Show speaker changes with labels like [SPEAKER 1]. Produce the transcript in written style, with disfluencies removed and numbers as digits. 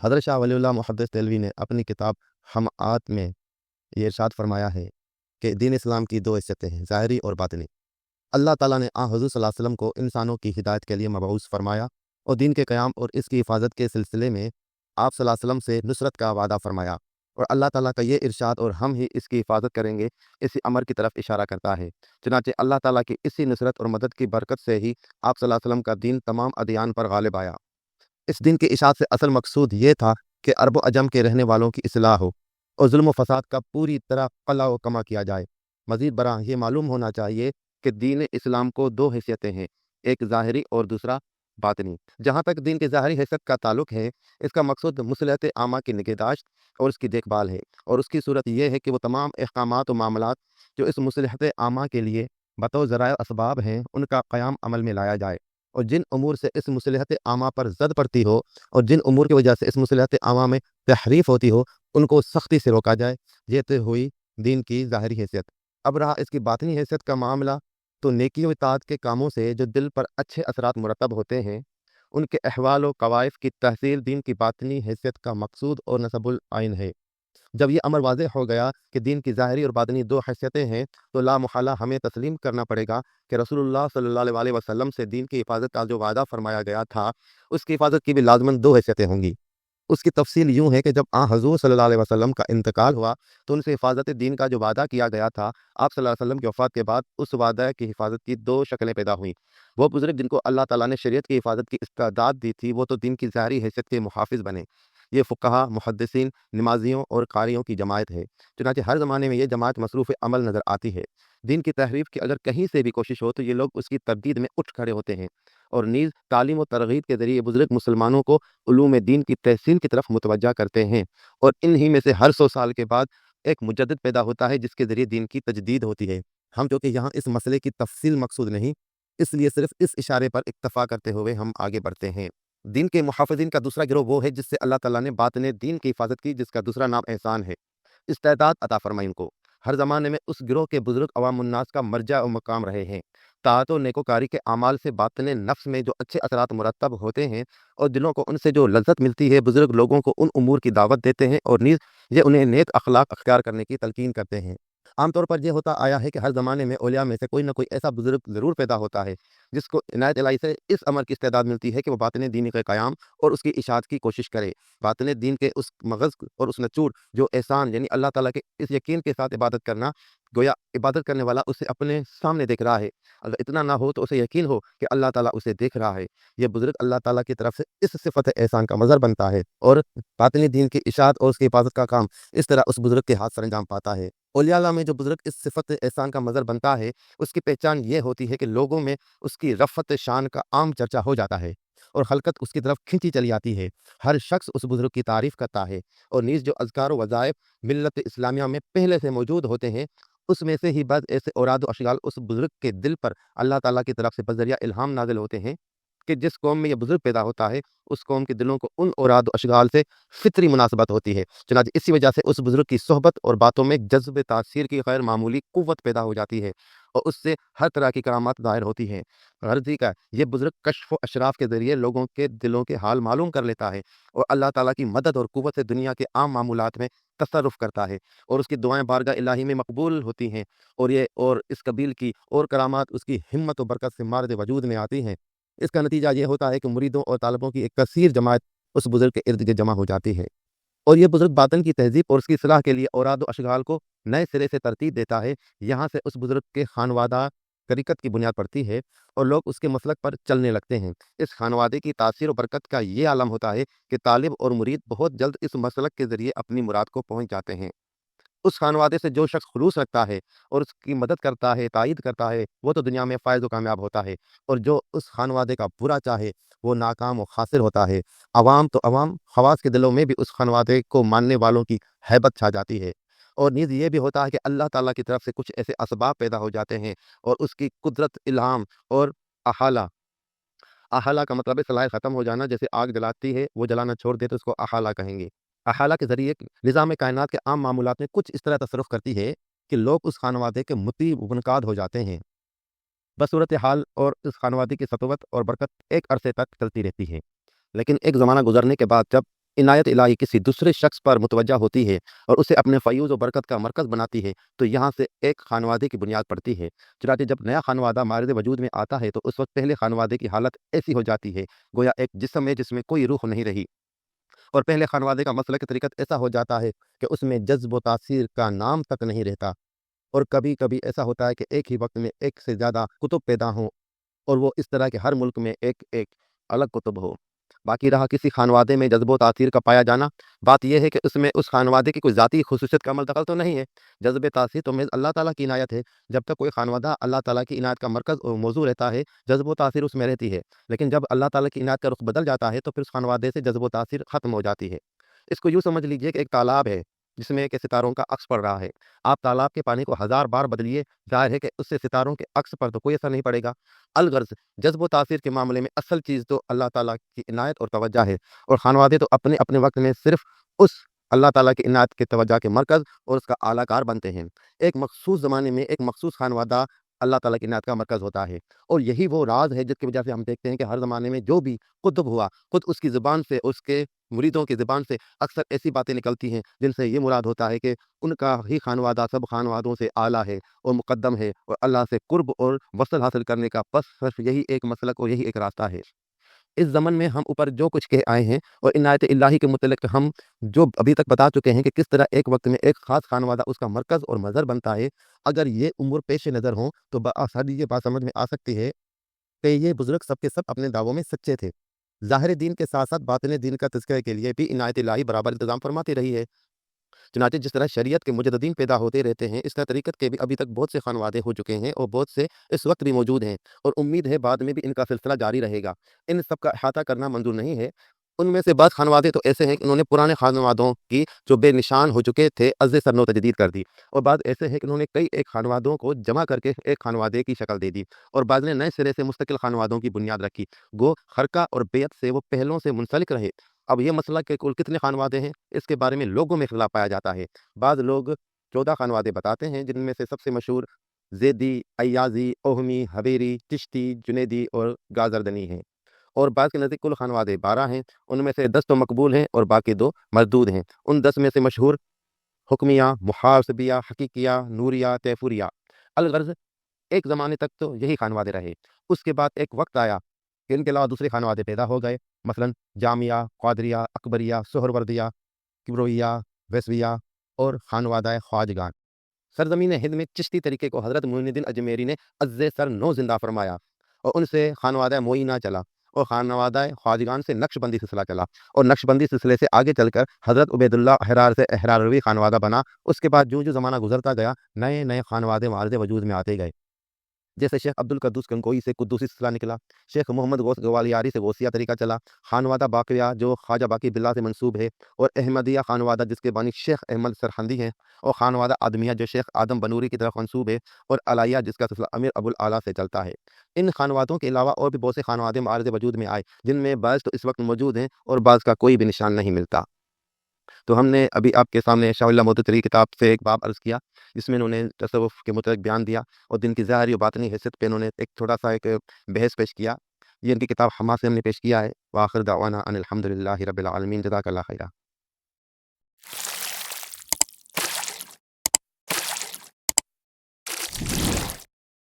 [SPEAKER 1] حضرت شاہ ولی اللہ محدث دہلوی نے اپنی کتاب ہمعات میں یہ ارشاد فرمایا ہے کہ دین اسلام کی دو حیثیتیں ہیں، ظاہری اور باطنی۔ اللہ تعالیٰ نے حضور صلی اللہ علیہ وسلم کو انسانوں کی ہدایت کے لیے مبعوث فرمایا اور دین کے قیام اور اس کی حفاظت کے سلسلے میں آپ صلی اللہ علیہ وسلم سے نصرت کا وعدہ فرمایا، اور اللہ تعالیٰ کا یہ ارشاد اور ہم ہی اس کی حفاظت کریں گے اسی امر کی طرف اشارہ کرتا ہے۔ چنانچہ اللہ تعالیٰ کی اسی نصرت اور مدد کی برکت سے ہی آپ صلی اللہ علیہ وسلم کا دین تمام ادیان پر غالب آیا۔ اس دن کے اشاعت سے اصل مقصود یہ تھا کہ عرب و عجم کے رہنے والوں کی اصلاح ہو اور ظلم و فساد کا پوری طرح قلع و کما کیا جائے۔ مزید برآں یہ معلوم ہونا چاہیے کہ دین اسلام کو دو حیثیتیں ہیں، ایک ظاہری اور دوسرا باطنی۔ جہاں تک دین کی ظاہری حیثیت کا تعلق ہے، اس کا مقصود مصلحت عامہ کی نگہداشت اور اس کی دیکھ بھال ہے، اور اس کی صورت یہ ہے کہ وہ تمام احکامات و معاملات جو اس مصلحت عامہ کے لیے بطور ذرائع اسباب ہیں، ان کا قیام عمل میں لایا جائے، اور جن امور سے اس مصلحت عامہ پر زد پڑتی ہو اور جن امور کی وجہ سے اس مصلحت عامہ میں تحریف ہوتی ہو، ان کو سختی سے روکا جائے۔ یہ تو ہوئی دین کی ظاہری حیثیت۔ اب رہا اس کی باطنی حیثیت کا معاملہ، تو نیکی و اطاعت کے کاموں سے جو دل پر اچھے اثرات مرتب ہوتے ہیں، ان کے احوال و قوائف کی تحصیل دین کی باطنی حیثیت کا مقصود اور نصب العین ہے۔ جب یہ امر واضح ہو گیا کہ دین کی ظاہری اور باطنی دو حیثیتیں ہیں، تو لا محالہ ہمیں تسلیم کرنا پڑے گا کہ رسول اللہ صلی اللہ علیہ وسلم سے دین کی حفاظت کا جو وعدہ فرمایا گیا تھا، اس کی حفاظت کی بھی لازماً دو حیثیتیں ہوں گی۔ اس کی تفصیل یوں ہے کہ جب حضور صلی اللہ علیہ وسلم کا انتقال ہوا تو ان سے حفاظت دین کا جو وعدہ کیا گیا تھا، آپ صلی اللہ علیہ وسلم کی وفات کے بعد اس وعدہ کی حفاظت کی دو شکلیں پیدا ہوئیں۔ وہ بزرگ جن کو اللہ تعالیٰ نے شریعت کی حفاظت کی استعداد دی تھی، وہ تو دین کی ظاہری حیثیت کے محافظ بنے۔ یہ فقہا، محدثین، نمازیوں اور قاریوں کی جماعت ہے۔ چنانچہ ہر زمانے میں یہ جماعت مصروف عمل نظر آتی ہے۔ دین کی تحریف کی اگر کہیں سے بھی کوشش ہو تو یہ لوگ اس کی تردید میں اٹھ کھڑے ہوتے ہیں، اور نیز تعلیم و ترغیب کے ذریعے بزرگ مسلمانوں کو علوم دین کی تحصیل کی طرف متوجہ کرتے ہیں، اور انہی میں سے ہر 100 سال کے بعد ایک مجدد پیدا ہوتا ہے جس کے ذریعے دین کی تجدید ہوتی ہے۔ ہم چونکہ یہاں اس مسئلے کی تفصیل مقصود نہیں، اس لیے صرف اس اشارے پر اکتفا کرتے ہوئے ہم آگے بڑھتے ہیں۔ دین کے محافظین کا دوسرا گروہ وہ ہے جس سے اللہ تعالیٰ نے باطن دین کی حفاظت کی، جس کا دوسرا نام احسان ہے۔ استعداد عطا فرمائی ان کو۔ ہر زمانے میں اس گروہ کے بزرگ عوام الناس کا مرجع و مقام رہے ہیں۔ طاعت و نیکوکاری کے اعمال سے باطن نفس میں جو اچھے اثرات مرتب ہوتے ہیں اور دلوں کو ان سے جو لذت ملتی ہے، بزرگ لوگوں کو ان امور کی دعوت دیتے ہیں، اور نیز یہ انہیں نیک اخلاق اختیار کرنے کی تلقین کرتے ہیں۔ عام طور پر یہ ہوتا آیا ہے کہ ہر زمانے میں اولیاء میں سے کوئی نہ کوئی ایسا بزرگ ضرور پیدا ہوتا ہے جس کو عنایت الہی سے اس امر کی استعداد ملتی ہے کہ وہ باطن دین کے قیام اور اس کی اشاعت کی کوشش کرے۔ باطن دین کے اس مغز اور اس نچوڑ جو احسان یعنی اللہ تعالیٰ کے اس یقین کے ساتھ عبادت کرنا، گویا عبادت کرنے والا اسے اپنے سامنے دیکھ رہا ہے، اگر اتنا نہ ہو تو اسے یقین ہو کہ اللہ تعالیٰ اسے دیکھ رہا ہے، یہ بزرگ اللہ تعالیٰ کی طرف سے اس صفت احسان کا مظہر بنتا ہے، اور باطنی دین کی اشاعت اور اس کی حفاظت کا کام اس طرح اس بزرگ کے ہاتھ سر انجام پاتا ہے۔ اولیاء اللہ میں جو بزرگ اس صفت احسان کا مظہر بنتا ہے، اس کی پہچان یہ ہوتی ہے کہ لوگوں میں اس کی رفعت شان کا عام چرچا ہو جاتا ہے اور خلقت اس کی طرف کھنچی چلی آتی ہے۔ ہر شخص اس بزرگ کی تعریف کرتا ہے، اور نیز جو اذکار و وظائف ملت اسلامیہ میں پہلے سے موجود ہوتے ہیں، اس میں سے ہی بعض ایسے اوراد و اشغال اس بزرگ کے دل پر اللہ تعالیٰ کی طرف سے بذریعہ الہام نازل ہوتے ہیں کہ جس قوم میں یہ بزرگ پیدا ہوتا ہے، اس قوم کے دلوں کو ان اوراد و اشغال سے فطری مناسبت ہوتی ہے۔ چنانچہ اسی وجہ سے اس بزرگ کی صحبت اور باتوں میں جذب تاثیر کی غیر معمولی قوت پیدا ہو جاتی ہے، اور اس سے ہر طرح کی کرامات ظاہر ہوتی ہیں۔ غرض کا یہ بزرگ کشف و اشراف کے ذریعے لوگوں کے دلوں کے حال معلوم کر لیتا ہے، اور اللہ تعالیٰ کی مدد اور قوت سے دنیا کے عام معمولات میں تصرف کرتا ہے، اور اس کی دعائیں بارگاہ الہی میں مقبول ہوتی ہیں، اور اس قبیل کی اور کرامات اس کی ہمت و برکت سے مارد وجود میں آتی ہیں۔ اس کا نتیجہ یہ ہوتا ہے کہ مریدوں اور طالبوں کی ایک کثیر جماعت اس بزرگ کے ارد گرد جمع ہو جاتی ہے، اور یہ بزرگ باطن کی تہذیب اور اس کی اصلاح کے لیے اوراد و اشغال کو نئے سرے سے ترتیب دیتا ہے۔ یہاں سے اس بزرگ کے خانوادہ طریقت کی بنیاد پڑتی ہے اور لوگ اس کے مسلک پر چلنے لگتے ہیں۔ اس خانوادے کی تاثیر و برکت کا یہ عالم ہوتا ہے کہ طالب اور مرید بہت جلد اس مسلک کے ذریعے اپنی مراد کو پہنچ جاتے ہیں۔ اس خانوادے سے جو شخص خلوص رکھتا ہے اور اس کی مدد کرتا ہے، تائید کرتا ہے، وہ تو دنیا میں فائز و کامیاب ہوتا ہے، اور جو اس خانوادے کا برا چاہے وہ ناکام و خاسر ہوتا ہے۔ عوام تو عوام، خواص کے دلوں میں بھی اس خانوادے کو ماننے والوں کی ہیبت چھا جاتی ہے، اور نیز یہ بھی ہوتا ہے کہ اللہ تعالیٰ کی طرف سے کچھ ایسے اسباب پیدا ہو جاتے ہیں، اور اس کی قدرت، الہام اور احالہ۔ احالہ کا مطلب ہے صلاحیت ختم ہو جانا، جیسے آگ جلاتی ہے وہ جلانا چھوڑ دے تو اس کو احالہ کہیں گے۔ احالہ کے ذریعے نظام کائنات کے عام معمولات میں کچھ اس طرح تصرف کرتی ہے کہ لوگ اس خانوادے کے مطیع و منقاد ہو جاتے ہیں۔ بس صورتحال اور اس خانوادے کی سطوت اور برکت ایک عرصے تک چلتی رہتی ہے، لیکن ایک زمانہ گزرنے کے بعد جب عنایت الہی کسی دوسرے شخص پر متوجہ ہوتی ہے اور اسے اپنے فیوز و برکت کا مرکز بناتی ہے تو یہاں سے ایک خانوادے کی بنیاد پڑتی ہے۔ چنانچہ جب نیا خانوادہ مارد وجود میں آتا ہے تو اس وقت پہلے خانوادے کی حالت ایسی ہو جاتی ہے گویا ایک جسم ہے جس میں کوئی روح نہیں رہی، اور پہلے خانوادے کا مسلک طریقت ایسا ہو جاتا ہے کہ اس میں جذب و تاثیر کا نام تک نہیں رہتا، اور کبھی کبھی ایسا ہوتا ہے کہ ایک ہی وقت میں ایک سے زیادہ کتب پیدا ہوں اور وہ اس طرح کے ہر ملک میں ایک ایک الگ کتب ہو۔ باقی رہا کسی خانوادے میں جذب و تاثیر کا پایا جانا، بات یہ ہے کہ اس میں اس خانوادے کی کوئی ذاتی خصوصیت کا عمل دخل تو نہیں ہے۔ جذب تاثیر تو محض اللہ تعالیٰ کی عنایت ہے۔ جب تک کوئی خانوادہ اللہ تعالیٰ کی عنایت کا مرکز اور موضوع رہتا ہے، جذب و تاثیر اس میں رہتی ہے، لیکن جب اللہ تعالیٰ کی عنایت کا رخ بدل جاتا ہے تو پھر اس خانوادے سے جذب و تاثیر ختم ہو جاتی ہے۔ اس کو یوں سمجھ لیجئے کہ ایک تالاب ہے جس میں کہ ستاروں کا عکس پڑ رہا ہے۔ آپ تالاب کے پانی کو 1000 بار بدلیے، ظاہر ہے کہ اس سے ستاروں کے عکس پر تو کوئی اثر نہیں پڑے گا۔ الغرض جذب و تاثیر کے معاملے میں اصل چیز تو اللہ تعالیٰ کی عنایت اور توجہ ہے، اور خانوادے تو اپنے اپنے وقت میں صرف اس اللہ تعالیٰ کی عنایت کے توجہ کے مرکز اور اس کا اعلیٰ کار بنتے ہیں۔ ایک مخصوص زمانے میں ایک مخصوص خانوادہ اللہ تعالیٰ کی عنایت کا مرکز ہوتا ہے، اور یہی وہ راز ہے جس کی وجہ سے ہم دیکھتے ہیں کہ ہر زمانے میں جو بھی قطب ہوا، خود اس کی زبان سے، اس کے مریدوں کی زبان سے اکثر ایسی باتیں نکلتی ہیں جن سے یہ مراد ہوتا ہے کہ ان کا ہی خانوادہ سب خانوادوں سے اعلیٰ ہے اور مقدم ہے، اور اللہ سے قرب اور وصل حاصل کرنے کا بس صرف یہی ایک مسلک اور یہی ایک راستہ ہے۔ اس زمن میں ہم اوپر جو کچھ کہہ آئے ہیں اور عنایت الہی کے متعلق ہم جو ابھی تک بتا چکے ہیں کہ کس طرح ایک وقت میں ایک خاص خانوادہ اس کا مرکز اور مظہر بنتا ہے، اگر یہ امور پیش نظر ہوں تو بآسانی یہ بات سمجھ میں آ سکتی ہے کہ یہ بزرگ سب کے سب اپنے دعووں میں سچے تھے۔ ظاہر دین کے ساتھ ساتھ باطن دین کا تذکرہ کے لیے بھی عنایت الہی برابر انتظام فرماتی رہی ہے۔ چنانچہ جس طرح شریعت کے مجددین پیدا ہوتے رہتے ہیں، اس طرح طریقت کے بھی ابھی تک بہت سے خانوادے ہو چکے ہیں اور بہت سے اس وقت بھی موجود ہیں، اور امید ہے بعد میں بھی ان کا سلسلہ جاری رہے گا۔ ان سب کا احاطہ کرنا منظور نہیں ہے۔ ان میں سے بعض خانوادے تو ایسے ہیں کہ انہوں نے پرانے خانوادوں کی جو بے نشان ہو چکے تھے عز سرنو تجدید کر دی، اور بعض ایسے ہیں کہ انہوں نے کئی ایک خانوادوں کو جمع کر کے ایک خانوادے کی شکل دے دی، اور بعض نے نئے سرے سے مستقل خانوادوں کی بنیاد رکھی۔ گو خرقہ اور بیعت سے وہ پہلوں سے منسلک رہے۔ اب یہ مسئلہ کہ کل کتنے خانوادے ہیں، اس کے بارے میں لوگوں میں اختلاف پایا جاتا ہے۔ بعض لوگ 14 خانوادے بتاتے ہیں، جن میں سے سب سے مشہور زیدی، ایازی، اوہمی، حبیری، چشتی، جنیدی اور گازردنی ہیں، اور بعض کے نزدیک کل خانوادے 12 ہیں۔ ان میں سے 10 تو مقبول ہیں اور باقی 2 مردود ہیں۔ ان 10 میں سے مشہور حکمیہ، محاسبیہ، حقیقیہ، نوریہ، تیفوریہ۔ الغرض ایک زمانے تک تو یہی خانوادے رہے۔ اس کے بعد ایک وقت آیا کہ ان کے علاوہ دوسرے خانوادے پیدا ہو گئے، مثلا جامعہ، قادریہ، اکبریہ، سہروردیہ، کبرویہ، ویسویہ اور خانوادہ خواجگان۔ سرزمین ہند میں چشتی طریقے کو حضرت معین الدین اجمیری نے عز سر نو زندہ فرمایا، اور ان سے خانوادہ معینہ چلا، اور خانوادہ خواجگان سے نقش بندی سلسلہ چلا، اور نقش بندی سلسلے سے آگے چل کر حضرت عبید اللہ احرار سے احراروی خانوادہ بنا۔ اس کے بعد جو جو زمانہ گزرتا گیا نئے نئے خانوادے معارض وجود میں آتے گئے، جیسے شیخ عبد القدوس کنگوئی سے قدوسی سلسلہ نکلا، شیخ محمد غوث گوالیاری سے غوثیہ طریقہ چلا، خانوادہ باقیہ جو خواجہ باقی باللہ سے منسوب ہے، اور احمدیہ خانوادہ جس کے بانی شیخ احمد سرخندی ہیں، اور خانوادہ آدمیہ جو شیخ آدم بنوری کی طرف منسوب ہے، اور علیہ جس کا سلسلہ امیر ابو الاعلیٰ سے چلتا ہے۔ ان خانوادوں کے علاوہ اور بھی بہت سے خانوادے معارض وجود میں آئے، جن میں بعض تو اس وقت موجود ہیں اور بعض کا کوئی بھی نشان نہیں ملتا۔ تو ہم نے ابھی آپ کے سامنے شاہ اللہ محدث کتاب سے ایک باب عرض کیا، جس میں انہوں نے تصوف کے متعلق بیان دیا، اور دن کی ظاہری و باطنی حیثیت پہ انہوں نے ایک تھوڑا سا ایک بحث پیش کیا۔ یہ ان کی کتاب حما سے ہم نے پیش کیا ہے۔ وآخر دعوانا ان الحمد للہ رب العالمین، جزاک اللہ خیرہ۔